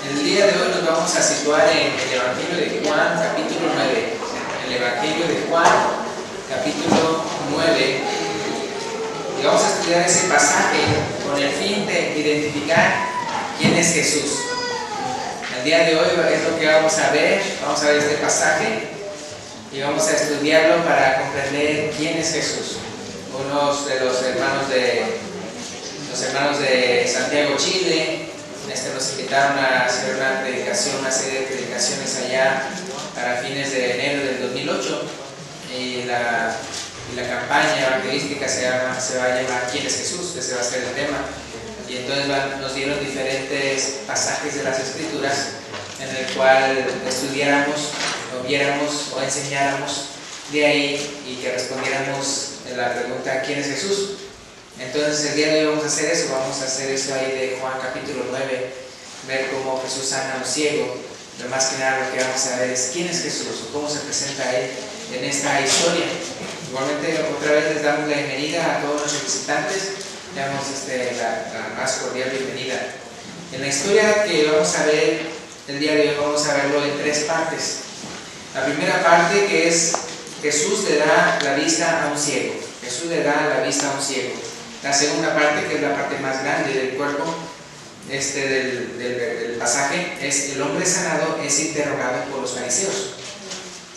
El día de hoy nos vamos a situar en el Evangelio de Juan, capítulo 9. El Evangelio de Juan, capítulo 9. Y vamos a estudiar ese pasaje con el fin de identificar quién es Jesús. El día de hoy es lo que vamos a ver este pasaje y vamos a estudiarlo para comprender quién es Jesús. Unos de los hermanos de Santiago, Chile, nos invitaron a hacer una serie de predicaciones allá para fines de enero del 2008 y la campaña evangelística se va a llamar ¿Quién es Jesús? Ese va a ser el tema. Y entonces nos dieron diferentes pasajes de las Escrituras en el cual estudiáramos, o viéramos o enseñáramos de ahí y que respondiéramos la pregunta ¿quién es Jesús? Entonces el día de hoy vamos a hacer eso ahí de Juan capítulo 9, ver cómo Jesús sana a un ciego, pero más que nada lo que vamos a ver es quién es Jesús o cómo se presenta a Él en esta historia. Igualmente otra vez les damos la bienvenida a todos los visitantes, le damos la más cordial bienvenida. En la historia que vamos a ver el día de hoy vamos a verlo en tres partes. La primera parte que es Jesús le da la vista a un ciego. Jesús le da la vista a un ciego. La segunda parte, que es la parte más grande del cuerpo del pasaje, es el hombre sanado es interrogado por los fariseos.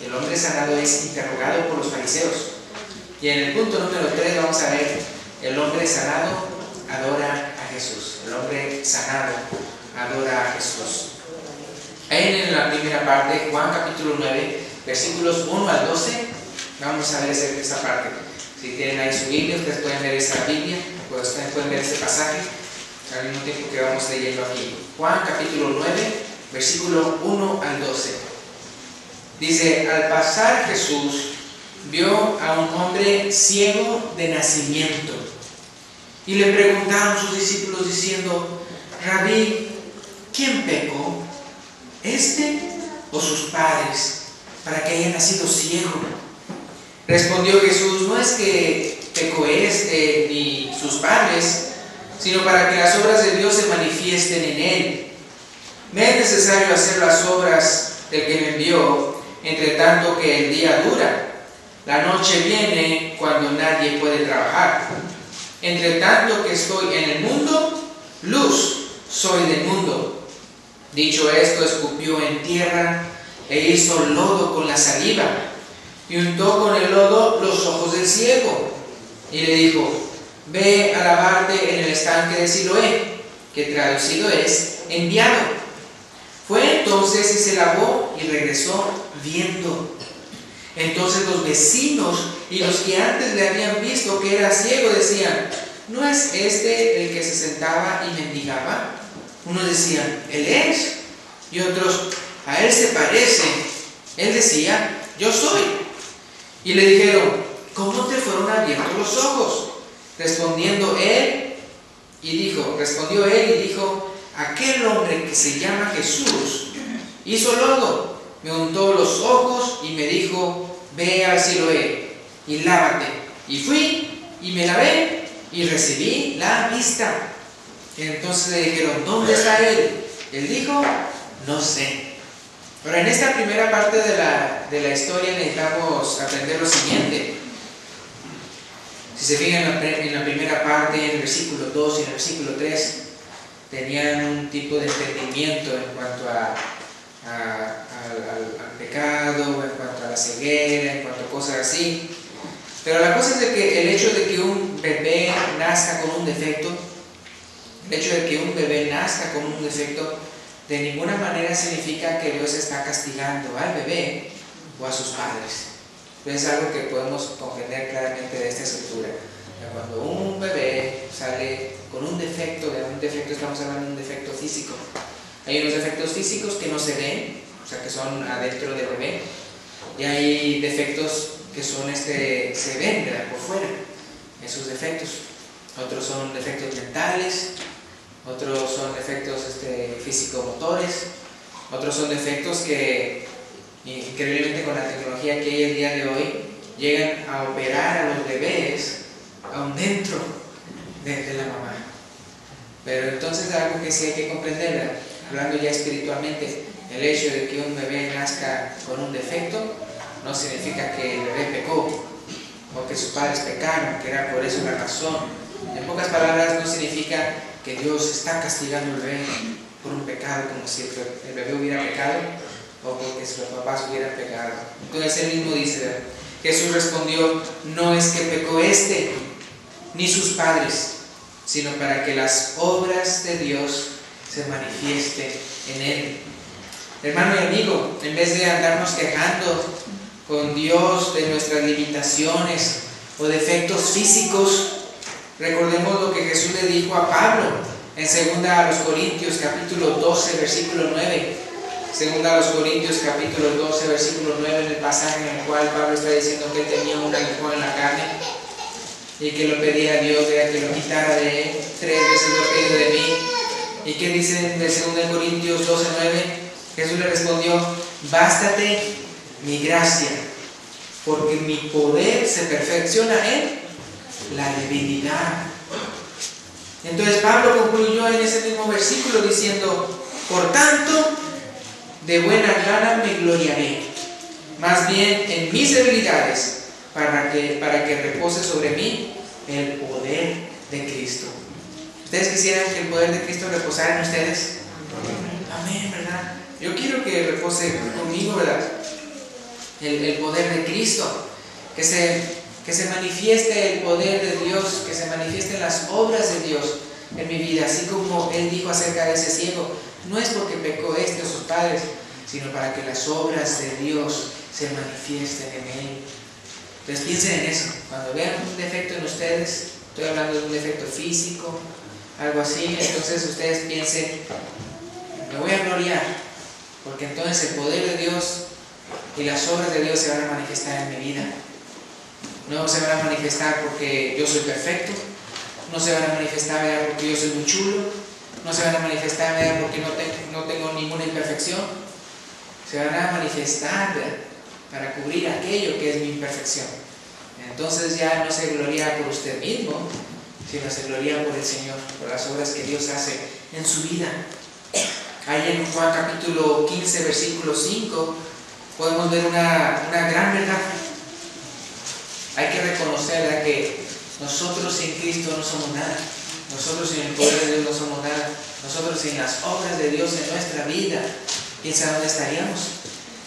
El hombre sanado es interrogado por los fariseos. Y en el punto número 3 vamos a ver el hombre sanado adora a Jesús. El hombre sanado adora a Jesús. En la primera parte, Juan capítulo 9, versículos 1 al 12, vamos a ver esa parte. Si tienen ahí su Biblia, ustedes pueden ver esa Biblia, pues ustedes pueden ver este pasaje al mismo tiempo que vamos leyendo aquí. Juan capítulo 9, versículo 1 al 12. Dice: al pasar Jesús vio a un hombre ciego de nacimiento y le preguntaron sus discípulos diciendo: Rabí, ¿quién pecó? ¿Este o sus padres para que haya nacido ciego? Respondió Jesús: no es que pecó este ni sus padres, sino para que las obras de Dios se manifiesten en él. Me es necesario hacer las obras del que me envió, entre tanto que el día dura. La noche viene cuando nadie puede trabajar. Entre tanto que estoy en el mundo, luz soy del mundo. Dicho esto, escupió en tierra e hizo lodo con la saliva y untó con el lodo los ojos del ciego y le dijo: ve a lavarte en el estanque de Siloé, que traducido es enviado. Fue entonces y se lavó y regresó viendo. Entonces los vecinos y los que antes le habían visto que era ciego decían: ¿no es este el que se sentaba y mendigaba? Unos decían: él es, y otros: a él se parece. Él decía: yo soy. Y le dijeron: ¿cómo te fueron abiertos los ojos? Respondió él y dijo: aquel hombre que se llama Jesús hizo lodo, me untó los ojos y me dijo: ve al Siloé y lávate. Y fui y me lavé y recibí la vista. Entonces le dijeron: ¿dónde está él? Él dijo: no sé. Pero en esta primera parte de la historia necesitamos aprender lo siguiente. Si se fijan en la primera parte, en el versículo 2 y en el versículo 3, tenían un tipo de entendimiento en cuanto al pecado, en cuanto a la ceguera, en cuanto a cosas así. Pero la cosa es de que el hecho de que un bebé nazca con un defecto, de ninguna manera significa que Dios está castigando al bebé o a sus padres. Es algo que podemos comprender claramente de esta escritura. Cuando un bebé sale con un defecto, estamos hablando de un defecto físico. Hay unos defectos físicos que no se ven, o sea que son adentro del bebé, y hay defectos que son se ven, ¿verdad?, por fuera, esos defectos. Otros son defectos mentales, otros son defectos físico-motores, otros son defectos que increíblemente con la tecnología que hay el día de hoy llegan a operar a los bebés aún dentro de la mamá. Pero entonces algo que sí hay que comprender, hablando ya espiritualmente, el hecho de que un bebé nazca con un defecto no significa que el bebé pecó o que sus padres pecaron, que era por eso la razón. En pocas palabras, no significa que Dios está castigando al bebé por un pecado, como si el bebé hubiera pecado o porque sus papás hubieran pecado. Entonces él mismo dice, Jesús respondió, no es que pecó ni sus padres, sino para que las obras de Dios se manifiesten en él. Hermano y amigo, en vez de andarnos quejando con Dios de nuestras limitaciones o defectos físicos, recordemos lo que Jesús le dijo a Pablo en 2 Corintios capítulo 12 versículo 9. 2 Corintios capítulo 12 versículo 9, en el pasaje en el cual Pablo está diciendo que él tenía un aguijón en la carne y que lo pedía a Dios que lo quitara de él. 3 veces lo he pedido de mí. ¿Y qué dice en 2 Corintios 12, 9? Jesús le respondió, bástate mi gracia, porque mi poder se perfecciona en la debilidad. Entonces Pablo concluyó en ese mismo versículo diciendo, por tanto, de buena gana me gloriaré, más bien en mis debilidades, para que repose sobre mí el poder de Cristo. ¿Ustedes quisieran que el poder de Cristo reposara en ustedes? Amén, ¿verdad? Yo quiero que repose conmigo, ¿verdad? El poder de Cristo, que se manifieste el poder de Dios, que se manifiesten las obras de Dios en mi vida, así como Él dijo acerca de ese ciego, no es porque pecó o sus padres, sino para que las obras de Dios se manifiesten en Él. Entonces piensen en eso, cuando vean un defecto en ustedes, estoy hablando de un defecto físico, algo así, entonces ustedes piensen, me voy a gloriar, porque entonces el poder de Dios y las obras de Dios se van a manifestar en mi vida. No se van a manifestar porque yo soy perfecto, no se van a manifestar porque yo soy muy chulo, no se van a manifestar porque no tengo ninguna imperfección, se van a manifestar para cubrir aquello que es mi imperfección. Entonces ya no se gloria por usted mismo, sino se gloria por el Señor, por las obras que Dios hace en su vida. Ahí en Juan capítulo 15 versículo 5 podemos ver una gran verdad. Hay que reconocer que nosotros sin Cristo no somos nada, nosotros sin el poder de Dios no somos nada, nosotros sin las obras de Dios en nuestra vida, ¿quién sabe dónde estaríamos?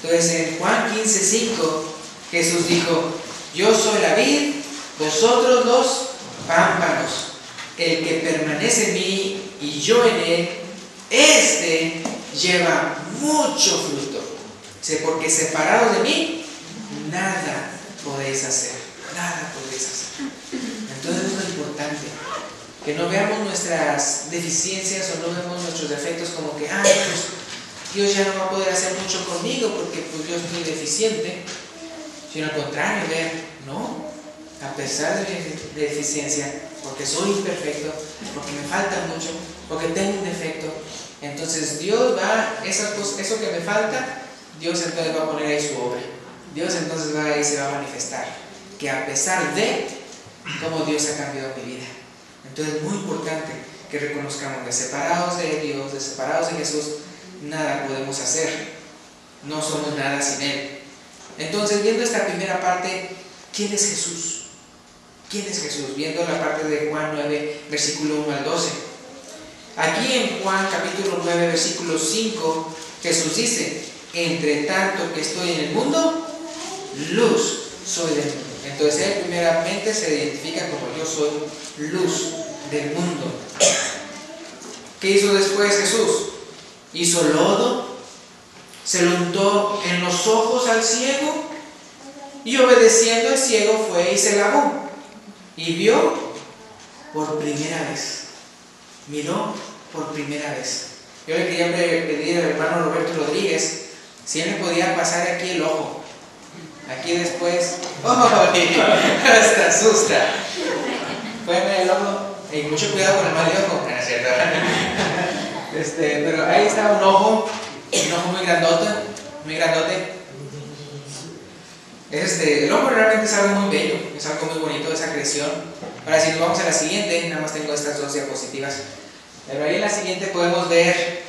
Entonces en Juan 15:5 Jesús dijo, yo soy la vid, vosotros los pámpanos, el que permanece en mí y yo en él, este lleva mucho fruto, porque separados de mí nada podéis hacer, nada podéis hacer. Entonces es lo importante, que no veamos nuestras deficiencias o no vemos nuestros defectos como que, pues Dios ya no va a poder hacer mucho conmigo porque pues yo estoy deficiente, sino al contrario, ver, no, a pesar de mi deficiencia, porque soy imperfecto, porque me falta mucho, porque tengo un defecto, entonces Dios eso que me falta, Dios entonces va a poner ahí su obra, Dios entonces ahí se va a manifestar, que a pesar de cómo Dios ha cambiado mi vida. Entonces es muy importante que reconozcamos que separados de Dios, de separados de Jesús, nada podemos hacer, no somos nada sin Él. Entonces, viendo esta primera parte, ¿quién es Jesús? ¿Quién es Jesús? Viendo la parte de Juan 9, versículo 1 al 12. Aquí en Juan capítulo 9, versículo 5, Jesús dice, entre tanto que estoy en el mundo, luz soy del mundo. Entonces Él primeramente se identifica como yo soy luz del mundo. ¿Qué hizo después Jesús? Hizo lodo, se lo untó en los ojos al ciego y obedeciendo el ciego fue y se lavó y vio por primera vez, miró por primera vez. Yo le quería pedir al hermano Roberto Rodríguez si él me podía pasar aquí el ojo, aquí después, hasta asusta, ponme el ojo y mucho cuidado con el mal de ojo, ¿no es cierto? Pero ahí está un ojo muy grandote. El ojo realmente es algo muy bello, es algo muy bonito, esa creación. Ahora si nos vamos a la siguiente, nada más tengo estas dos diapositivas, pero ahí en la siguiente podemos ver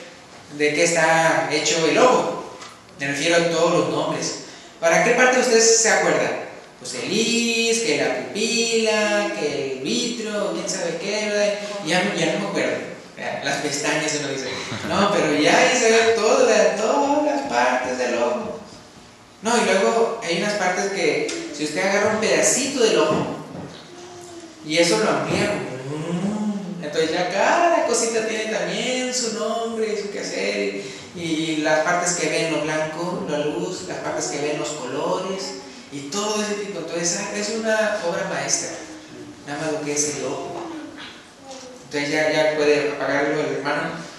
de qué está hecho el ojo. Me refiero a todos los nombres. ¿Para qué parte ustedes se acuerdan? Pues el iris, que la pupila, que el vitro, quién sabe qué, ¿verdad? Ya no me acuerdo. Las pestañas uno dice. No, pero ya ahí se ve todas las partes del ojo. No, y luego hay unas partes que si usted agarra un pedacito del ojo y eso lo amplía, entonces ya cada cosita tiene también su nombre y su quehacer, y las partes que ven lo blanco, la luz, las partes que ven los colores y todo ese tipo. Entonces es una obra maestra, nada más lo que es el ojo. Entonces ya puede apagarlo el hermano.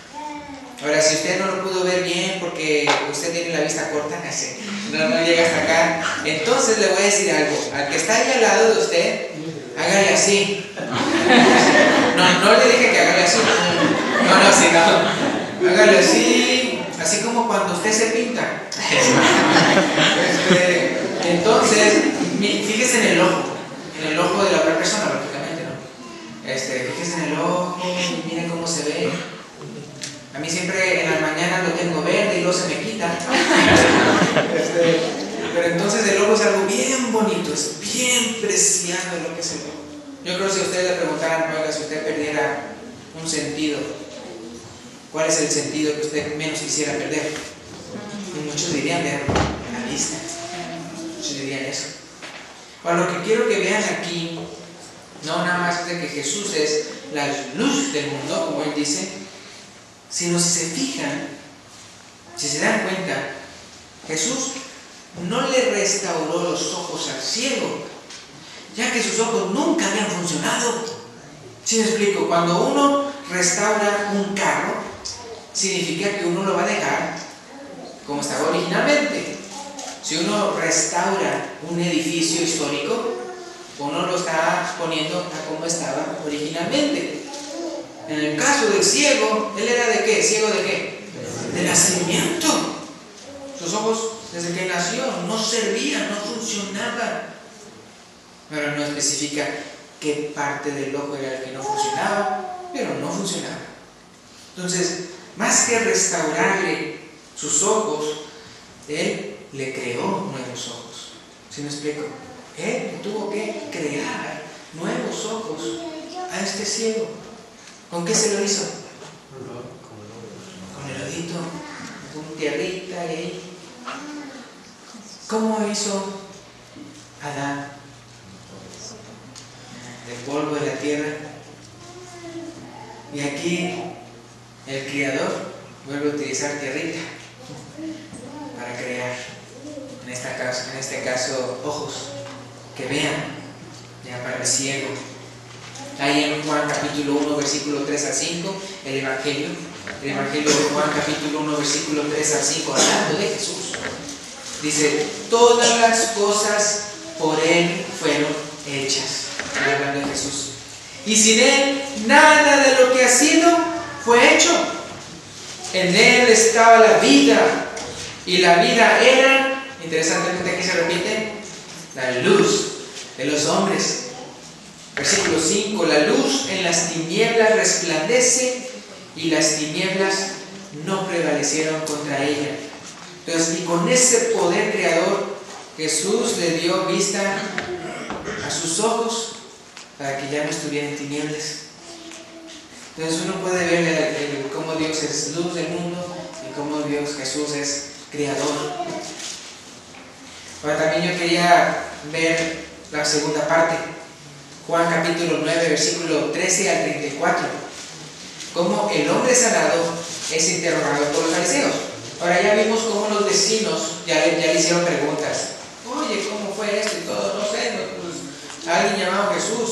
Ahora, si usted no lo pudo ver bien porque usted tiene la vista corta, no llega hasta acá, entonces le voy a decir algo. Al que está ahí al lado de usted, hágale así. No le dije que hágale así. No. Hágale así como cuando usted se pinta. Entonces, fíjese en el ojo de la otra persona, prácticamente, ¿no? Fíjese en el ojo y miren cómo se ve. A mí siempre en las mañanas lo tengo verde y luego se me quita. Pero entonces el ojo es algo bien bonito, es bien preciado lo que es el ojo. Yo creo que si ustedes le preguntaran, oiga, si usted perdiera un sentido, ¿cuál es el sentido que usted menos quisiera perder? Y muchos dirían ver la vista. Muchos dirían eso. Ahora, lo que quiero que vean aquí, no nada más de que Jesús es la luz del mundo, como él dice, sino si se fijan, si se dan cuenta, Jesús no le restauró los ojos al ciego, ya que sus ojos nunca habían funcionado. ¿Sí me explico? Cuando uno restaura un carro, significa que uno lo va a dejar como estaba originalmente. Si uno restaura un edificio histórico, uno lo está poniendo a como estaba originalmente. En el caso del ciego, ¿él era de qué? ¿Ciego de qué? De nacimiento. Sus ojos, desde que nació, no servían, no funcionaban. Pero no especifica qué parte del ojo era el que no funcionaba, pero no funcionaba. Entonces, más que restaurarle sus ojos, él le creó nuevos ojos. ¿Sí me explico? Él tuvo que crear nuevos ojos a este ciego. ¿Con qué se lo hizo? Con el odito, con tierrita ahí. ¿Cómo hizo Adán? Del polvo de la tierra. Y aquí el Creador vuelve a utilizar tierrita para crear, en este caso, ojos que vean, ya para el ciego. Ahí en Juan capítulo 1, versículo 3 al 5, el Evangelio de Juan capítulo 1, versículo 3 al 5, hablando de Jesús. Dice, todas las cosas por Él fueron hechas. Hablando de Jesús. Y sin Él, nada de lo que ha sido fue hecho. En Él estaba la vida, y la vida era, interesantemente aquí se repite, la luz de los hombres. Versículo 5, la luz en las tinieblas resplandece, y las tinieblas no prevalecieron contra ella. Entonces, y con ese poder creador, Jesús le dio vista a sus ojos para que ya no estuviera en tinieblas. Entonces uno puede ver cómo Dios es luz del mundo y cómo Jesús es creador. Ahora también yo quería ver la segunda parte, Juan capítulo 9, versículo 13 al 34, cómo el hombre sanado es interrogado por los fariseos. Ahora ya vimos cómo los vecinos ya le hicieron preguntas. Oye, ¿cómo fue esto y todo? No sé, pues, alguien llamado Jesús,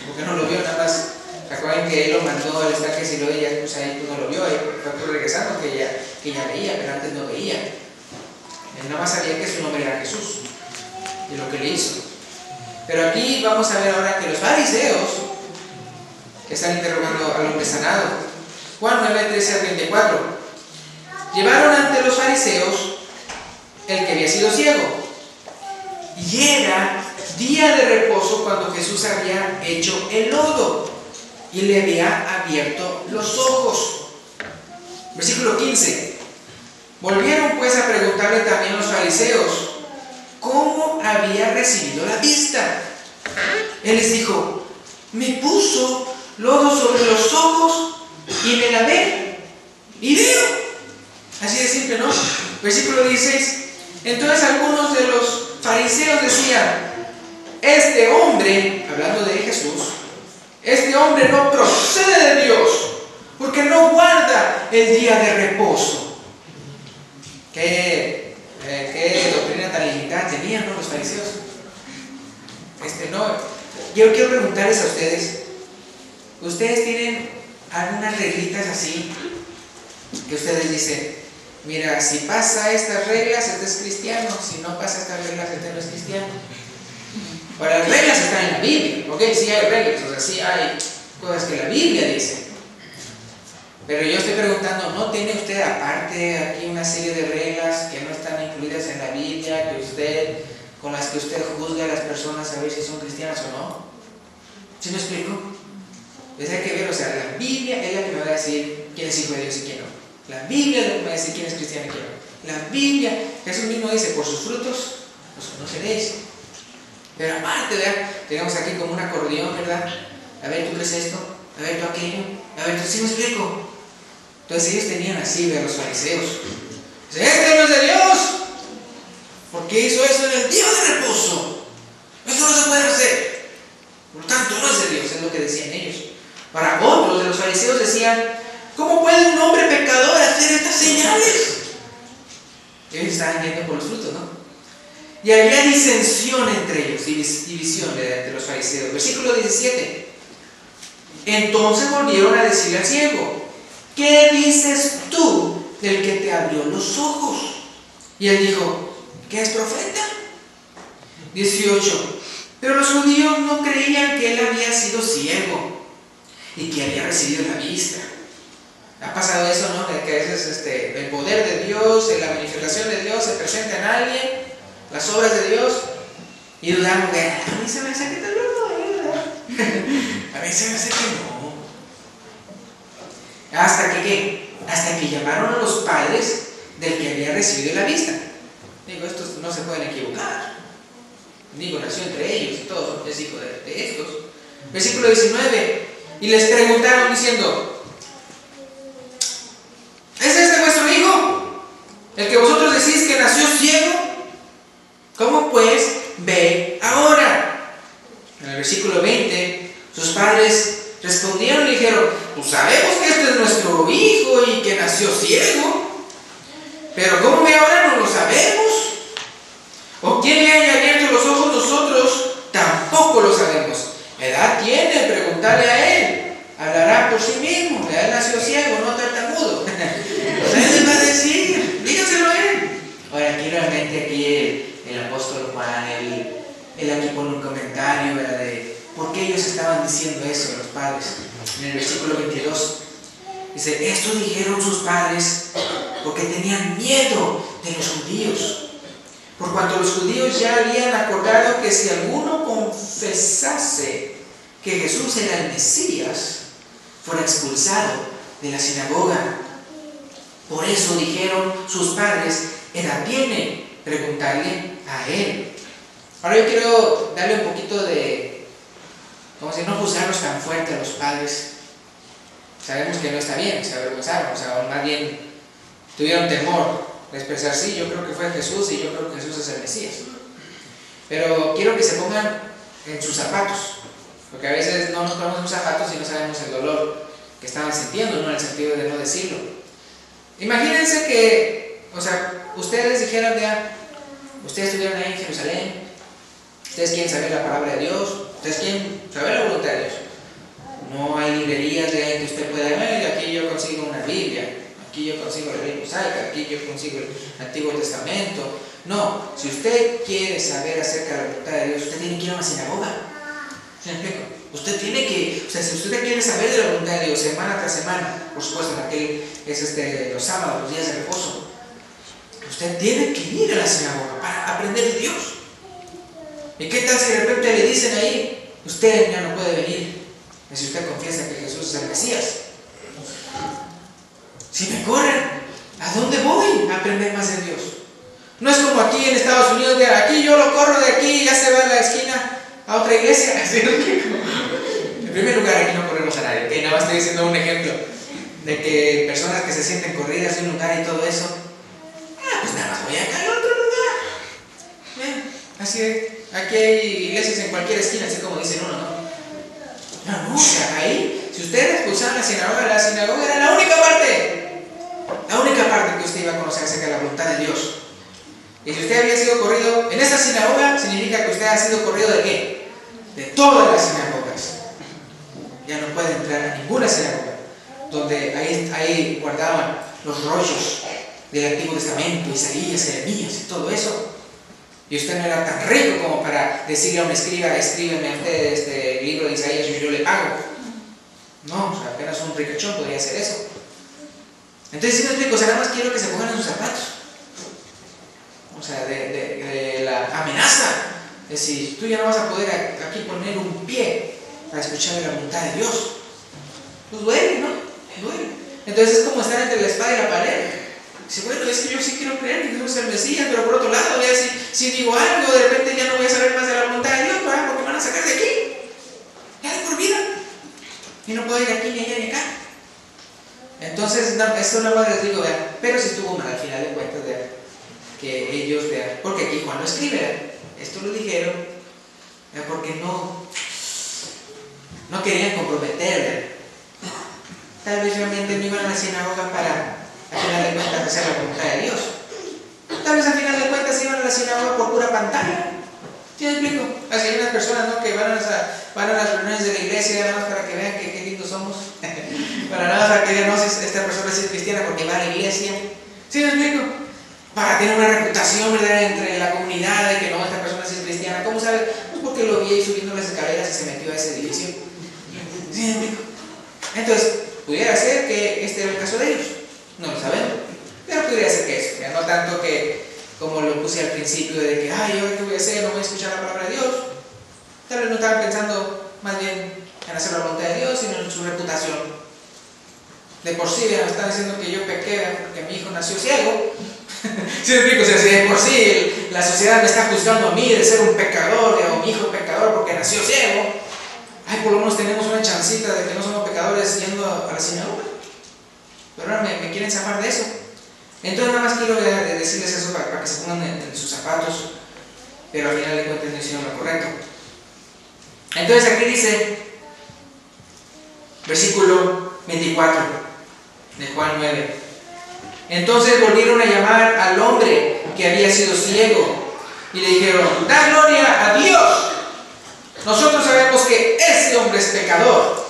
¿por qué no lo vio? Nada más, ¿se acuerdan que él lo mandó al estanque y luego ya, pues ahí tú no lo vio? Ahí fue regresando que ya veía, pero antes no veía. Él nada más sabía que su nombre era Jesús y lo que le hizo. Pero aquí vamos a ver ahora que los fariseos que están interrogando al hombre sanado, Juan 9, 13 al 34, llevaron ante los fariseos el que había sido ciego, y era día de reposo cuando Jesús había hecho el lodo y le había abierto los ojos. Versículo 15. Volvieron pues a preguntarle también los fariseos cómo había recibido la vista. Él les dijo: me puso lodo sobre los ojos y me lavé y veo. Así de simple, ¿no? Versículo 16. Entonces algunos de los fariseos decían: este hombre, hablando de Jesús, este hombre no procede de Dios, porque no guarda el día de reposo. ¿Qué doctrina tan limitada tenían, ¿no?, los fariseos? Yo quiero preguntarles a ustedes: ¿ustedes tienen algunas reglitas así que ustedes dicen, mira, si pasa estas reglas, este es cristiano; si no pasa estas reglas, este no es cristiano? Ahora, las reglas están en la Biblia, ¿ok? Sí hay reglas, o sea, sí hay cosas que la Biblia dice. Pero yo estoy preguntando, ¿no tiene usted aparte aquí una serie de reglas que no están incluidas en la Biblia, con las que usted juzga a las personas a ver si son cristianas o no? ¿Sí me explico? Pues hay que ver, o sea, la Biblia es la que me va a decir quién es hijo de Dios y quién no. La Biblia es la que me va a decir quién es cristiano y quién no. La Biblia, Jesús mismo dice: por sus frutos los conoceréis. Pero aparte, ¿verdad?, tenemos aquí como un acordeón, ¿verdad? A ver, tú crees esto, a ver, tú aquello, a ver, tú, ¿sí me explico? Entonces ellos tenían así, de los fariseos: este no es de Dios, porque hizo eso en el día de reposo. Esto no se puede hacer, por lo tanto no es de Dios, es lo que decían ellos. Para otros de los fariseos decían: ¿cómo puede un hombre pecador hacer estas señales? Ellos estaban viendo por los frutos, ¿no? Y había disensión entre ellos, división entre los fariseos. Versículo 17. Entonces volvieron a decirle al ciego: ¿qué dices tú del que te abrió los ojos? Y él dijo: ¿qué es profeta? 18. Pero los judíos no creían que él había sido ciego y que había recibido la vista. Ha pasado eso, ¿no? De que a veces el poder de Dios, la manifestación de Dios se presenta en alguien, las obras de Dios, y dudamos de: a mí se me hace que tal vez no, ¿verdad? A mí se me hace que no. Hasta que llamaron a los padres del que había recibido la vista. Digo, estos no se pueden equivocar. Digo, nació entre ellos y todo, es hijo de estos. Versículo 19. Y les preguntaron diciendo: ¿es este vuestro hijo, el que vosotros decís que nació ciego? ¿Cómo pues ve ahora? En el versículo 20, sus padres respondieron y dijeron: pues sabemos que este es nuestro hijo y que nació ciego, pero ¿cómo ve ahora? No lo sabemos. ¿O quién le haya abierto los ojos? Nosotros tampoco lo sabemos. ¿Edad tiene? Preguntarle a él. Hablará por sí mismo. Él nació ciego, no tartamudo. Pues él les va a decir, dígaselo a él. Ahora, aquí realmente el apóstol Juan, él aquí pone un comentario, ¿verdad?, de por qué ellos estaban diciendo eso, los padres. En el versículo 22 dice: esto dijeron sus padres porque tenían miedo de los judíos, por cuanto los judíos ya habían acordado que si alguno confesase que Jesús era el Mesías, fuera expulsado de la sinagoga. Por eso dijeron sus padres: ¿edad tiene? Preguntarle a él. Ahora yo quiero darle un poquito de, como si no juzgarlos tan fuerte a los padres. Sabemos que no está bien, se avergonzaron, o sea, más bien tuvieron temor de expresar: sí, yo creo que fue Jesús y yo creo que Jesús es el Mesías. Pero quiero que se pongan en sus zapatos, porque a veces no nos ponemos en sus zapatos y no sabemos el dolor que estaban sintiendo, ¿no?, en el sentido de no decirlo. Imagínense que, o sea, ustedes dijeran: ya, ustedes estuvieron ahí en Jerusalén, ustedes quieren saber la palabra de Dios, ustedes quieren saber la voluntad de Dios. No hay librerías de ahí que usted pueda ver: aquí yo consigo una Biblia, aquí yo consigo la ley mosaica, aquí yo consigo el Antiguo Testamento. No, si usted quiere saber acerca de la voluntad de Dios, usted tiene que ir a una sinagoga. ¿Sí me explico? Usted tiene que, o sea, si usted quiere saber de la voluntad de Dios semana tras semana, por supuesto, en aquel es los sábados, los días de reposo, usted tiene que ir a la sinagoga para aprender de Dios. ¿Y qué tal si de repente le dicen ahí: usted ya no puede venir si usted confiesa que Jesús es el Mesías? Si me corren, ¿a dónde voy a aprender más de Dios? No es como aquí en Estados Unidos, de aquí yo lo corro de aquí, ya se va a la esquina a otra iglesia. Así es que, en primer lugar, aquí no corremos a nadie, que nada más estoy diciendo un ejemplo de que personas que se sienten corridas de un lugar y todo eso, pues nada más voy acá al otro lugar. Así es, aquí hay iglesias en cualquier esquina, así como dicen uno, ¿no? No, o sea, ahí, si ustedes expulsaban la sinagoga era la única parte que usted iba a conocer acerca de la voluntad de Dios. Y si usted había sido corrido en esa sinagoga, significa que usted ha sido corrido ¿de qué? De todas las sinagogas. Ya no puede entrar a ninguna sinagoga, donde ahí guardaban los rollos del Antiguo Testamento, Isaías, Jeremías y todo eso. Y usted no era tan rico como para decirle a un escriba, escríbeme a usted este libro de Isaías y yo le pago. No, o sea, apenas un ricachón podría hacer eso. Entonces, si me explico, o sea, nada más quiero que se pongan en sus zapatos. O sea, de la amenaza. Es decir, tú ya no vas a poder aquí poner un pie para escuchar la voluntad de Dios. Pues duele, ¿no? Duele. Entonces es como estar entre la espada y la pared. Dice, bueno, es que yo sí quiero creer que Jesús es el Mesías, pero por otro lado, voy a decir, si digo algo, de repente ya no voy a saber más de la voluntad de Dios, ¿verdad? Porque me van a sacar de aquí. Ya de por vida. Y no puedo ir aquí, ni allá, ni acá. Entonces, no, esto no más les digo, vean, pero si estuvo mal al final de cuentas, vean, que ellos vean, porque aquí Juan lo escribe, vean, esto lo dijeron, vean, porque no querían comprometer, tal vez realmente no iban a la sinagoga para, al final de cuentas, hacer la voluntad de Dios. Tal vez al final de cuentas iban a la sinagoga por pura pantalla. ¿Sí me explico? Así hay unas personas, ¿no?, que van a las reuniones de la iglesia nada más para que vean que qué lindos somos. Para nada más para que vean, no, esta persona sí es cristiana porque va a la iglesia. ¿Sí me explico? Para tener una reputación, ¿verdad?, entre la comunidad de que no, esta persona sí es cristiana. ¿Cómo sabe? Pues porque lo vi ahí subiendo las escaleras y se metió a ese edificio. ¿Sí me explico? Entonces, pudiera ser que este era el caso de ellos. No lo sabemos. Pero podría ser que eso, ya no tanto que, como lo puse al principio, de que, ay, ¿ahora qué voy a hacer? No voy a escuchar la palabra de Dios. Tal vez no estaban pensando más bien en hacer la voluntad de Dios, sino en su reputación. De por sí, me están diciendo que yo pequé porque mi hijo nació ciego. ¿Sí me explico? O sea, si de por sí la sociedad me está juzgando a mí de ser un pecador, o mi hijo pecador porque nació ciego, ay, por lo menos tenemos una chancita de que no somos pecadores yendo a la sinagoga. Pero ahora me quieren zafar de eso. Entonces nada más quiero decirles eso para que se pongan en sus zapatos, pero al final de cuentas no hicieron lo correcto. Entonces aquí dice, versículo 24 de Juan 9. Entonces volvieron a llamar al hombre que había sido ciego y le dijeron, da gloria a Dios. Nosotros sabemos que ese hombre es pecador.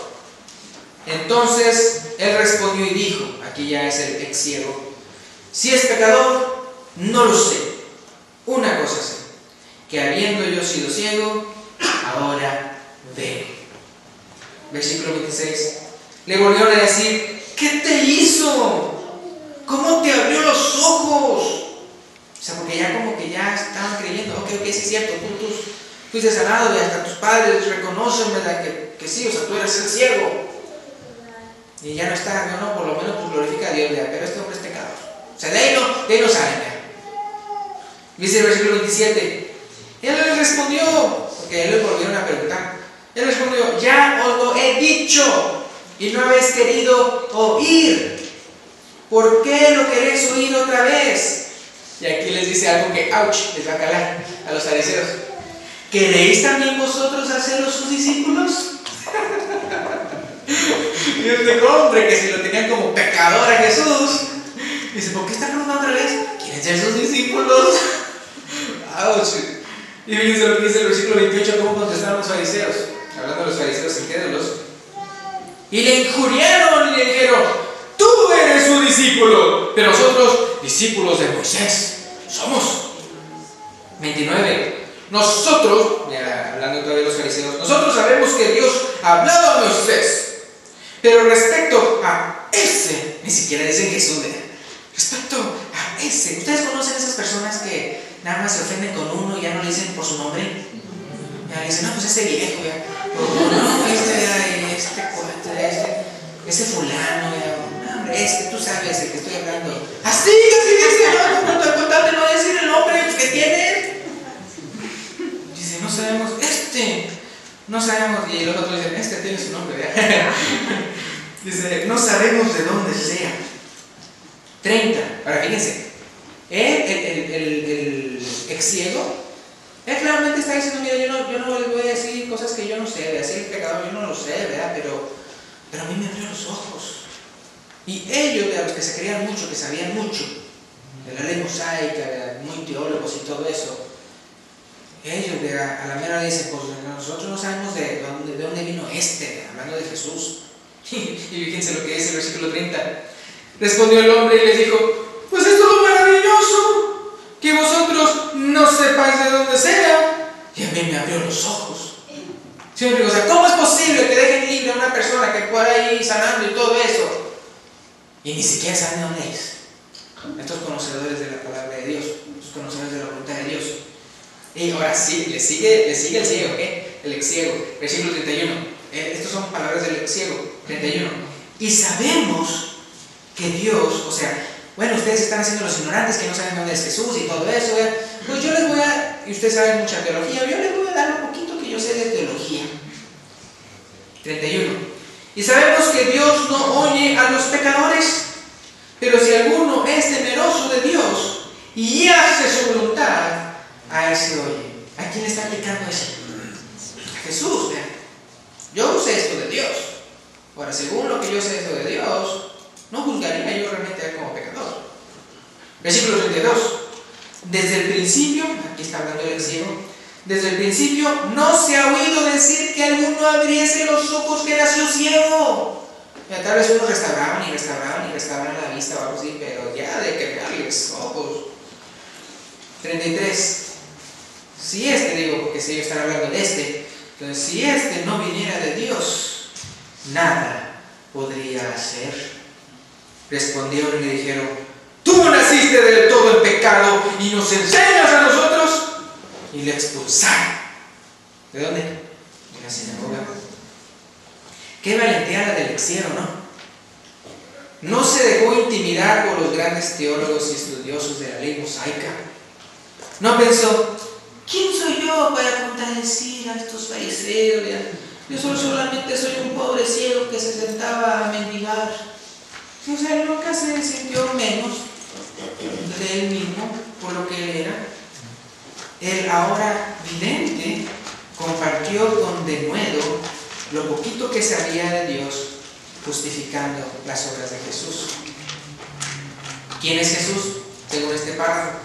Entonces él respondió y dijo, aquí ya es el ex ciego, si es pecador, no lo sé. Una cosa sé, que habiendo yo sido ciego, ahora veo. Versículo 26. Le volvieron a decir, ¿qué te hizo? ¿Cómo te abrió los ojos? O sea, porque ya como que ya estaban creyendo, ok, sí es cierto, tú fuiste sanado y hasta tus padres reconocen, ¿verdad? Que sí, o sea, tú eres el ciego. Y ya no está, no, por lo menos pues glorifica a Dios, ¿verdad? Pero este hombre es pecador. O sea, de ahí no salen, ¿verdad? Dice el versículo 27. Él les respondió, porque él les volvieron a preguntar. Él respondió, ya os lo he dicho y no habéis querido oír. ¿Por qué lo queréis oír otra vez? Y aquí les dice algo que, ouch, les va a calar a los fariseos. ¿Queréis también vosotros hacerlos sus discípulos? Y este hombre que si lo tenían como pecador a Jesús, dice, ¿por qué está preguntando otra vez? ¿Quieren ser sus discípulos? Ouch. Y fíjense lo que dice el versículo 28, cómo contestaron los fariseos, hablando de los fariseos incrédulos. Y le injuriaron y le dijeron, tú eres su discípulo, pero nosotros, discípulos de Moisés, somos. 29. Nosotros, hablando todavía de los fariseos, nosotros sabemos que Dios ha hablado a Moisés, pero respecto a ese, ni siquiera dicen Jesús, respecto a ese, ¿ustedes conocen esas personas que nada más se ofenden con uno y ya no le dicen por su nombre? Ya le dicen, no, pues ese viejo, ya. O no, este fulano, ya. No, hombre, tú sabes, sabes de qué estoy hablando. Así dice, no, contarte, no decir el nombre que tiene. Dice, no sabemos, no sabemos, y los otros dicen, tiene su nombre, ¿verdad? Dice, no sabemos de dónde sea. 30, ahora fíjense, el ex ciego, él claramente está diciendo, mira, yo no les voy a decir cosas que yo no sé, de decir el pecador, yo no lo sé, ¿verdad? Pero a mí me abrió los ojos. Y ellos, de los que se creían mucho, que sabían mucho de la ley mosaica, muy teólogos y todo eso, ellos a la mera dicen, pues nosotros no sabemos de dónde vino hablando de Jesús. Y fíjense lo que dice el versículo 30. Respondió el hombre y les dijo, pues es todo maravilloso, que vosotros no sepáis de dónde sea. Y a mí me abrió los ojos. Siempre digo, o sea, ¿cómo es posible que dejen libre a una persona que pueda ir sanando y todo eso? Y ni siquiera saben de dónde es. Estos conocedores de la palabra de Dios, estos conocedores de la voluntad de Dios. Y ahora sí, le sigue el ciego, ¿qué? El ex ciego, versículo 31. Estas son palabras del ex ciego, 31. Y sabemos que Dios, o sea, bueno, ustedes están haciendo los ignorantes que no saben dónde es Jesús y todo eso, pues yo les voy a, y ustedes saben mucha teología, yo les voy a dar un poquito que yo sé de teología. 31. Y sabemos que Dios no oye a los pecadores, pero si alguno es temeroso de Dios y hace su voluntad, a ese oye. ¿A quién está aplicando eso? A Jesús, vean. Yo sé esto de Dios. Ahora, según lo que yo sé esto de Dios, no juzgaría yo realmente a él como pecador. Versículo 32. Desde el principio, aquí está hablando el ciego, desde el principio no se ha oído decir que alguno abriese los ojos que nació ciego. Ya, tal vez unos restauraban la vista o algo así, pero ya de que abrirles ojos. 33. Si digo, porque si ellos están hablando de entonces si no viniera de Dios, nada podría hacer. Respondieron y le dijeron, tú naciste del todo en pecado y nos enseñas a nosotros. Y le expulsaron. ¿De dónde? De la sinagoga. Qué valentía la del ex ciego, ¿no? No se dejó intimidar por los grandes teólogos y estudiosos de la ley mosaica. No pensó, ¿quién soy yo para contradecir a estos fariseos? Yo solamente soy un pobre ciego que se sentaba a mendigar. O sea, él nunca se sintió menos de él mismo por lo que él era. El ahora vidente compartió con denuedo lo poquito que sabía de Dios, justificando las obras de Jesús. ¿Quién es Jesús? Según este párrafo.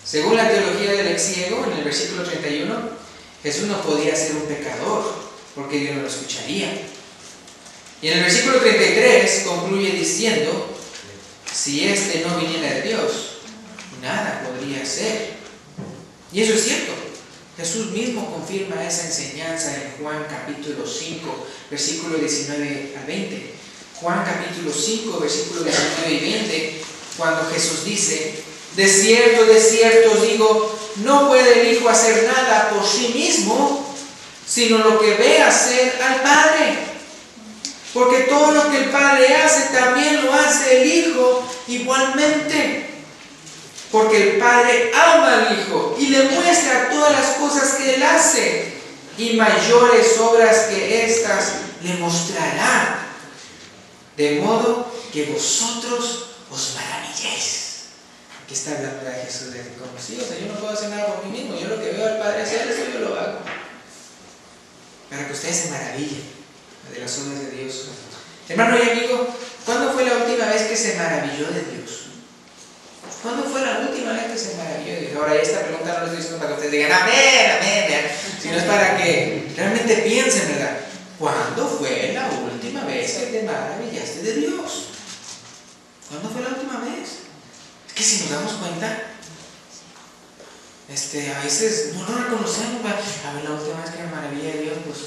Según la teología del ex ciego, en el versículo 31, Jesús no podía ser un pecador, porque Dios no lo escucharía. Y en el versículo 33 concluye diciendo, si no viniera de Dios, nada podría ser. Y eso es cierto. Jesús mismo confirma esa enseñanza en Juan capítulo 5, versículo 19 al 20. Juan capítulo 5, versículo 19 y 20, cuando Jesús dice, de cierto os digo, no puede el Hijo hacer nada por sí mismo, sino lo que ve hacer al Padre. Porque todo lo que el Padre hace, también lo hace el Hijo igualmente. Porque el Padre ama al Hijo y le muestra todas las cosas que Él hace, y mayores obras que éstas le mostrará, de modo que vosotros os maravilléis. Aquí está hablando de Jesús, de como sí, o sea, yo no puedo hacer nada por mí mismo, yo lo que veo al Padre hacer, eso yo lo hago. Para que ustedes se maravillen de las obras de Dios. Hermano y amigo, ¿cuándo fue la última vez que se maravilló de Dios? ¿Cuándo fue la última vez que se maravilló de Dios? Ahora, esta pregunta no la estoy diciendo para que ustedes digan amén, sino es para que realmente piensen, ¿verdad? ¿Cuándo fue la última vez que te maravillaste de Dios? ¿Cuándo fue la última vez? Es que si nos damos cuenta, a veces no lo reconocemos. A ver, la última vez que me maravillé de Dios, pues.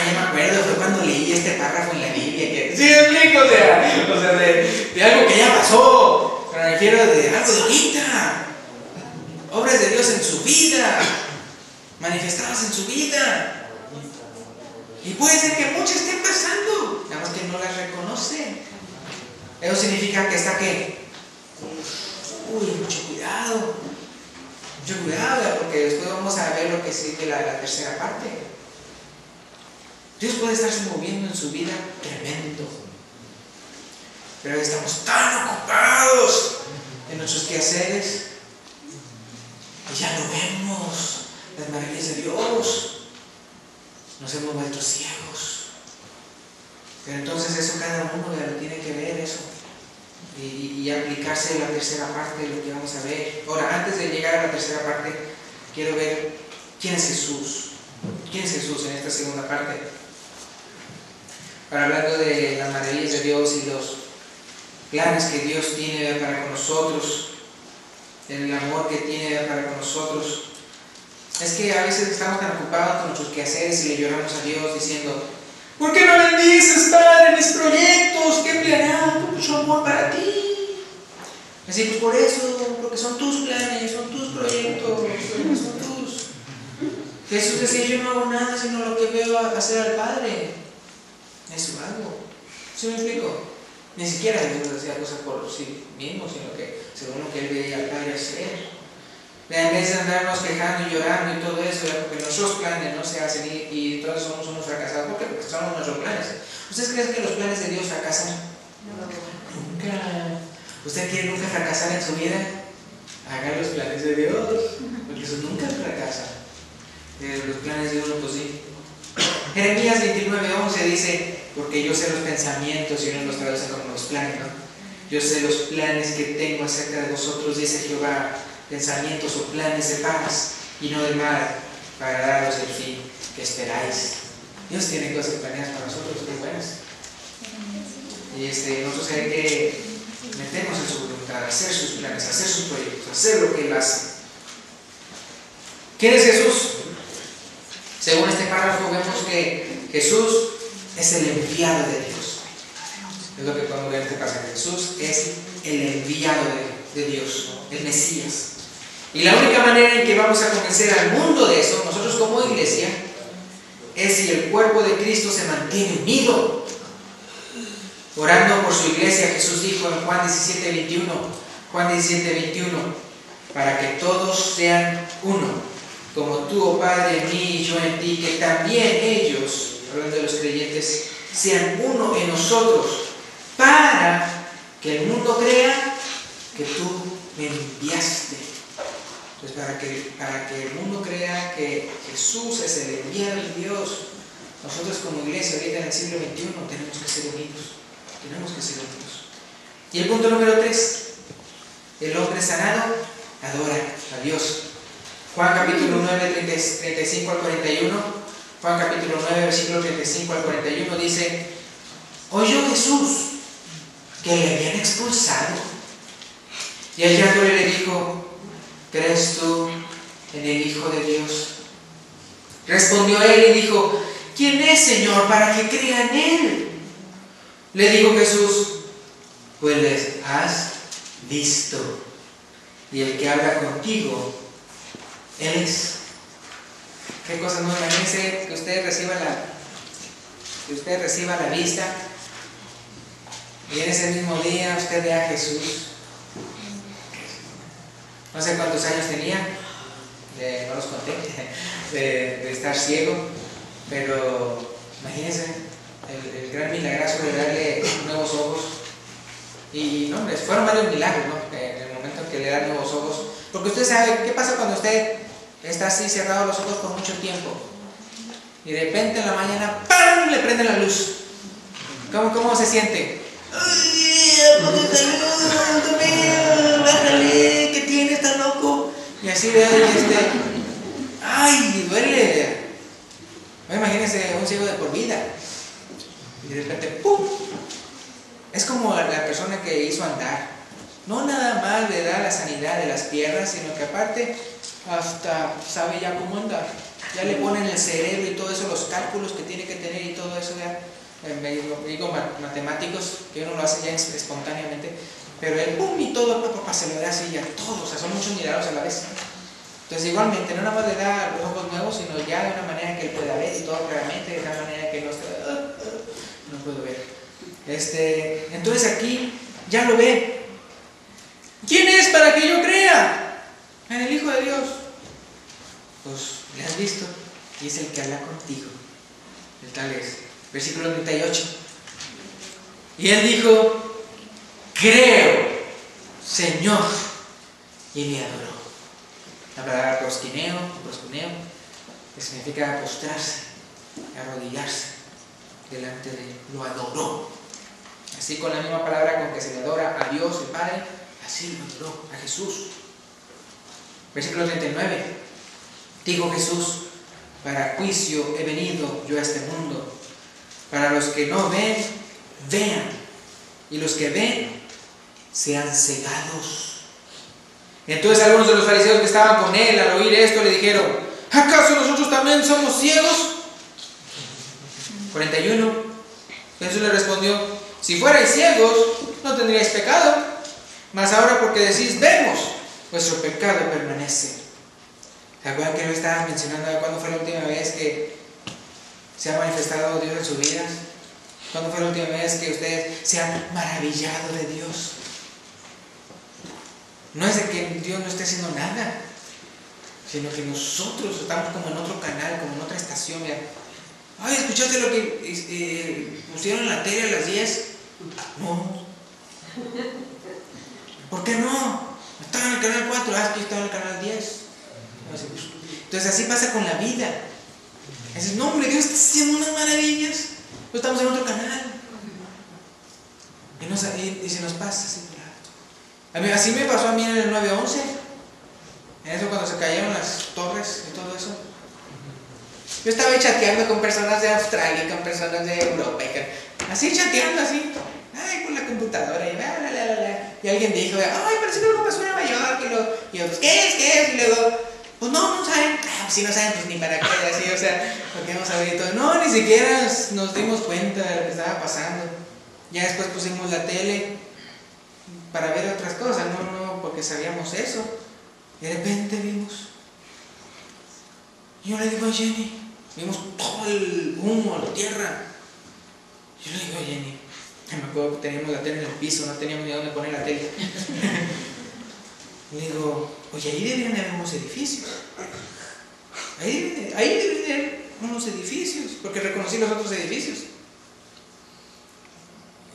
Ya me acuerdo, fue cuando leí este párrafo en la Biblia que sí me explico, o sea de algo que ya pasó, pero me refiero de algo de ahorita, obras de Dios en su vida, manifestadas en su vida. Y puede ser que muchas estén pasando, nada más que no las reconocen. Eso significa que está que, mucho cuidado, porque después vamos a ver lo que sigue la tercera parte. Dios puede estarse moviendo en su vida tremendo, pero estamos tan ocupados en nuestros quehaceres y ya no vemos las maravillas de Dios. Nos hemos vuelto ciegos. Pero entonces eso cada uno lo tiene que ver eso y aplicarse la tercera parte de lo que vamos a ver. Ahora, antes de llegar a la tercera parte, quiero ver quién es Jesús. ¿Quién es Jesús en esta segunda parte? Ahora, hablando de las maravillas de Dios y los planes que Dios tiene para con nosotros, el amor que tiene para con nosotros. Es que a veces estamos tan ocupados con nuestros quehaceres y le lloramos a Dios diciendo: ¿por qué no bendices, Padre, mis proyectos? ¿Qué planeado? Con mucho amor para ti. Así pues por eso, porque son tus planes, son tus proyectos, son tus. Jesús decía: yo no hago nada sino lo que veo hacer al Padre. Eso hago. ¿Sí me explico? Ni siquiera Jesús hacía cosas por sí mismo, sino que según lo que él veía al Padre hacer. En vez de andarnos quejando y llorando y todo eso, porque nuestros planes no se hacen y entonces somos unos fracasados. ¿Por qué? Porque somos nuestros planes. ¿Ustedes creen que los planes de Dios fracasan? No. Nunca. ¿Usted quiere nunca fracasar en su vida? Haga los planes de Dios, porque eso nunca fracasa. Los planes de Dios, pues sí. Jeremías 29:11 dice: porque yo sé los pensamientos, y uno los traduce como los planes, ¿no? Yo sé los planes que tengo acerca de vosotros, dice Jehová, pensamientos o planes de paz y no de mal, para daros el fin que esperáis. Dios tiene cosas planeadas para nosotros, muy buenas. Y nosotros hay que meternos en su voluntad, hacer sus planes, hacer sus proyectos, hacer lo que Él hace. ¿Quién es Jesús? Según este párrafo vemos que Jesús es el enviado de Dios. Es lo que podemos ver en este pasaje. Jesús es el enviado de Dios, el Mesías. Y la única manera en que vamos a convencer al mundo de eso, nosotros como iglesia, es si el cuerpo de Cristo se mantiene unido. Orando por su iglesia, Jesús dijo en Juan 17:21, para que todos sean uno, como tú, oh Padre, en mí y yo en ti, que también ellos, hablando de los creyentes, sean uno en nosotros, para que el mundo crea que tú me enviaste. Entonces, para que el mundo crea que Jesús es el enviado de Dios, nosotros como iglesia, ahorita en el siglo XXI, tenemos que ser unidos. Y el punto número 3, el hombre sanado adora a Dios. Juan capítulo 9, 35 al 41, Juan capítulo 9, versículo 35 al 41 dice: oyó Jesús que le habían expulsado, y hallándole le dijo: ¿crees tú en el Hijo de Dios? Respondió él y dijo: ¿quién es, Señor, para que crea en él? Le dijo Jesús: pues les has visto, y el que habla contigo, Él es. ¿Qué cosa? No, imagínense que usted reciba la vista y en ese mismo día usted ve a Jesús. No sé cuántos años tenía, no los conté, de estar ciego, pero imagínense el gran milagrazo de darle nuevos ojos. Y no, hombre, fueron varios milagros, ¿no? En el momento en que le dan nuevos ojos. Porque usted sabe, ¿qué pasa cuando usted está así cerrado los ojos por mucho tiempo? Y de repente en la mañana, ¡pam!, le prende la luz. ¿Cómo se siente? ¡Ay, bájale! ¿Qué tiene? ¿Está loco? Y así de ¡ay, duele! Imagínense un ciego de por vida. Y de repente, ¡pum! Es como la persona que hizo andar. No nada más le da la sanidad de las piernas, sino que aparte hasta sabe ya cómo andar. Ya le ponen el cerebro y todo eso, los cálculos que tiene que tener y todo eso ya, digo matemáticos, que uno lo hace ya espontáneamente, pero el pum y todo, se lo da así ya todo, o sea, son muchos milagros a la vez. Entonces igualmente, no nada más le da los ojos nuevos, sino ya de una manera que él pueda ver y todo claramente, de una manera que Entonces aquí ya lo ve. ¿Quién es para que yo crea en el Hijo de Dios? Pues le has visto y es el que habla contigo. El tal es. Versículo 38. Y él dijo: creo, Señor. Y le adoró. La palabra proskuneo, que significa postrarse, arrodillarse delante de él. Lo adoró. Así, con la misma palabra con que se le adora a Dios el Padre, así lo adoró a Jesús. Versículo 39. Dijo Jesús: para juicio he venido yo a este mundo, para los que no ven, vean, y los que ven, sean cegados. Entonces algunos de los fariseos que estaban con él, al oír esto, le dijeron: ¿acaso nosotros también somos ciegos? 41. Jesús le respondió: si fuerais ciegos, no tendríais pecado, mas ahora porque decís vemos, vuestro pecado permanece. ¿Se acuerdan que lo estaba mencionando? ¿Cuándo fue la última vez que se ha manifestado Dios en sus vidas? ¿Cuándo fue la última vez que ustedes se han maravillado de Dios? No es de que Dios no esté haciendo nada, sino que nosotros estamos como en otro canal, como en otra estación. Mira. Ay, ¿escuchaste lo que pusieron en la tele a las 10? No. ¿Por qué no? Estaba en el canal 4, es que estaba en el canal 10. Entonces así pasa con la vida. Dices: no, hombre, Dios está haciendo unas maravillas, pero estamos en otro canal. Y se nos pasa así. Así me pasó a mí en el 9/11. En eso, cuando se cayeron las torres y todo eso. Yo estaba ahí chateando con personas de Australia, con personas de Europa, así chateando así, ay, con la computadora y bla, bla, bla, bla. Y alguien dijo: ay, parece que algo pasó en Nueva York. Y otros: ¿qué es? Y luego: pues no saben. Pues si no saben, pues ni para qué, así, o sea, lo que vamos a ver y todo. No, ni siquiera nos dimos cuenta de lo que estaba pasando. Ya después pusimos la tele para ver otras cosas, no, porque sabíamos eso. De repente vimos. Yo le digo a Jenny, vimos todo el humo, la tierra. Yo le digo a Jenny, me acuerdo que teníamos la tele en el piso, no teníamos ni dónde poner la tele. Le digo: oye, ahí deberían haber unos edificios. Ahí deberían haber unos edificios, porque reconocí los otros edificios.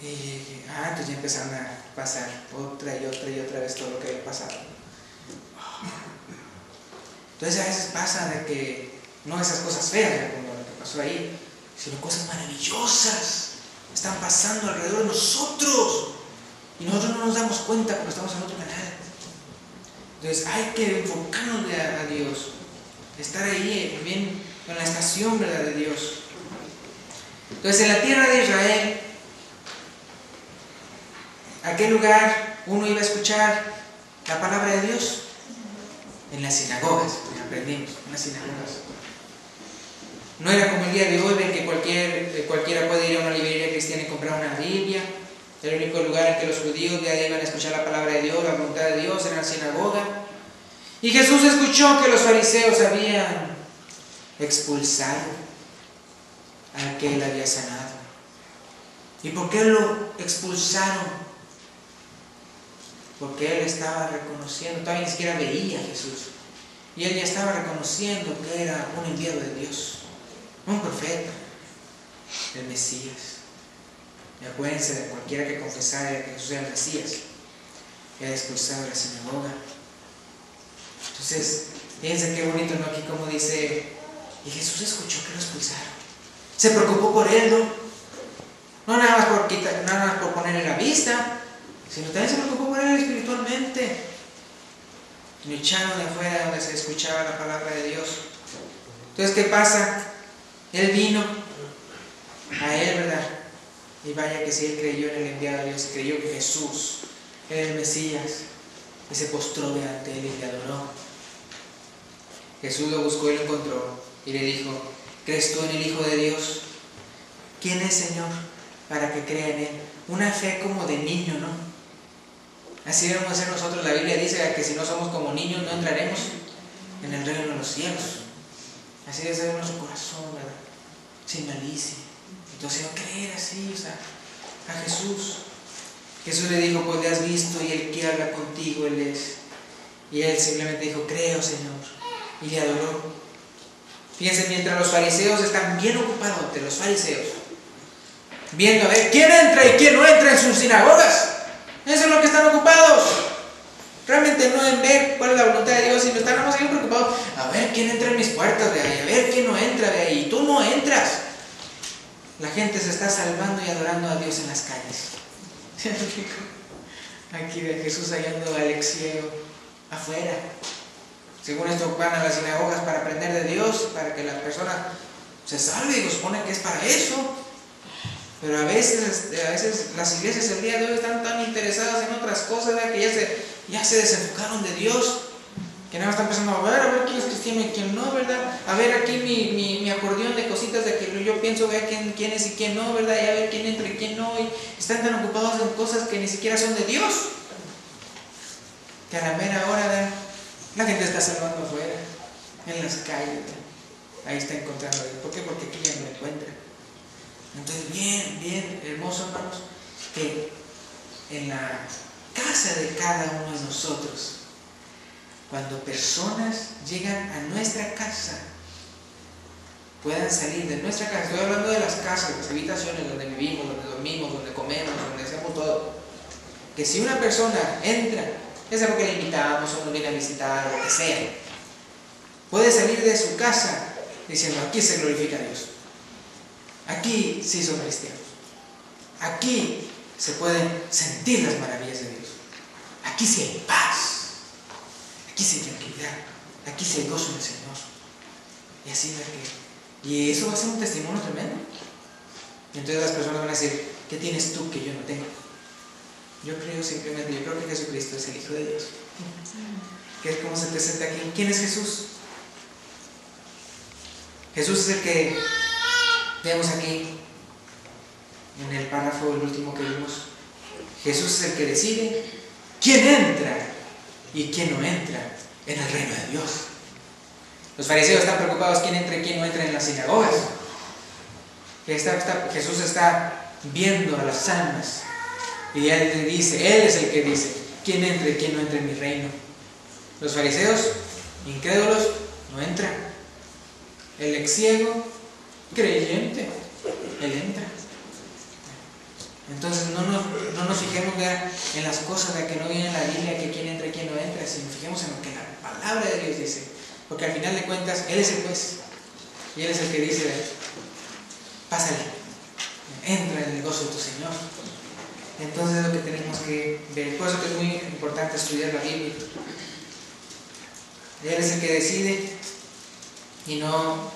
Y entonces ya empezaron a pasar otra y otra vez todo lo que había pasado. Entonces a veces pasa de que no esas cosas feas, como lo que pasó ahí, sino cosas maravillosas están pasando alrededor de nosotros y nosotros no nos damos cuenta porque estamos en otro canal. Entonces hay que enfocarnos a Dios, estar ahí bien en la estación, ¿verdad?, de Dios. Entonces, en la tierra de Israel, ¿a qué lugar uno iba a escuchar la palabra de Dios? En las sinagogas, aprendimos, en las sinagogas. No era como el día de hoy, ven que cualquiera puede ir a una librería cristiana y comprar una Biblia. El único lugar en que los judíos ya iban a escuchar la palabra de Dios, la voluntad de Dios, era la sinagoga. Y Jesús escuchó que los fariseos habían expulsado al que él había sanado. ¿Y por qué lo expulsaron? Porque él estaba reconociendo, todavía ni siquiera veía a Jesús, y él ya estaba reconociendo que era un enviado de Dios, un profeta, el Mesías. Y acuérdense de cualquiera que confesara que Jesús era el Mesías, era expulsado de la sinagoga. Entonces, fíjense qué bonito, ¿no? Aquí como dice, y Jesús escuchó que lo expulsaron. Se preocupó por él, no nada más por ponerle la vista, sino también se preocupó por él espiritualmente. Lo echaron de afuera donde se escuchaba la palabra de Dios. Entonces, ¿qué pasa? Él vino a él, ¿verdad? Y vaya que si él creyó en el enviado de Dios, creyó que Jesús era el Mesías, y se postró delante de él y le adoró. Jesús lo buscó y lo encontró y le dijo: ¿crees tú en el Hijo de Dios? ¿Quién es, Señor, para que crea en él? Una fe como de niño, ¿no? Así debemos hacer nosotros. La Biblia dice que si no somos como niños no entraremos en el reino de los cielos. Así debe ser nuestro corazón, ¿verdad? Sin malicia. Entonces, no creer así, o sea, a Jesús. Jesús le dijo, pues le has visto y el que habla contigo, Él es. Y él simplemente dijo, creo, Señor. Y le adoró. Fíjense, mientras los fariseos están bien ocupados, de los fariseos, viendo a ver quién entra y quién no entra en sus sinagogas. Eso es lo que están ocupados. Realmente no en ver cuál es la voluntad de Dios, sino están más bien preocupados. A ver quién entra en mis puertas de ahí, a ver quién no entra de ahí. Y tú no entras. La gente se está salvando y adorando a Dios en las calles. Aquí de Jesús hallando al ciego afuera. Según esto van a las sinagogas para aprender de Dios, para que la persona se salve, y supone que es para eso. Pero a veces las iglesias el día de hoy están tan interesadas en otras cosas, ¿verdad? Que ya se desenfocaron de Dios, que nada más están pensando, a ver quién es cristiano y quién no, ¿verdad? A ver aquí mi acordeón de cositas de que yo pienso, ver quién es y quién no, ¿verdad? Y a ver quién entra y quién no, y están tan ocupados en cosas que ni siquiera son de Dios, que a la mera hora, ¿verdad? La gente está salvando afuera, en las calles, ¿verdad? Ahí está encontrando a Dios. ¿Por qué? Porque aquí ya no lo encuentra. Entonces, bien hermoso, hermanos, que en la casa de cada uno de nosotros, cuando personas llegan a nuestra casa, puedan salir de nuestra casa. Estoy hablando de las casas, las habitaciones donde vivimos, donde dormimos, donde comemos, donde hacemos todo. Que si una persona entra, ya sea porque le invitamos o nos viene a visitar o lo que sea, puede salir de su casa diciendo, aquí se glorifica a Dios. Aquí sí son cristianos. Aquí se pueden sentir las maravillas de Dios. Aquí sí hay paz. Aquí sí hay tranquilidad. Aquí sí hay gozo en el Señor. Y así es que. Y eso va a ser un testimonio tremendo. Y entonces las personas van a decir, ¿qué tienes tú que yo no tengo? Yo creo que Jesucristo es el Hijo de Dios. ¿Qué es cómo se presenta aquí? ¿Quién es Jesús? Jesús es el que vemos aquí en el párrafo, el último que vimos. Jesús es el que decide quién entra y quién no entra en el reino de Dios. Los fariseos están preocupados quién entra y quién no entra en las sinagogas. Jesús está viendo a las almas y Él es el que dice quién entra y quién no entra en mi reino. Los fariseos, incrédulos, no entran. El ex ciego, creyente, él entra. Entonces no nos fijemos en las cosas de que no viene en la Biblia, que quién entra y quién no entra, sino fijemos en lo que la palabra de Dios dice. Porque al final de cuentas, Él es el juez. Y Él es el que dice, pásale, entra en el gozo de tu Señor. Entonces es lo que tenemos que ver. Por eso que es muy importante estudiar la Biblia. Él es el que decide y no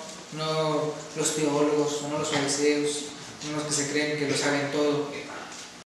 los teólogos, no los fariseos, no los que se creen que lo saben todo.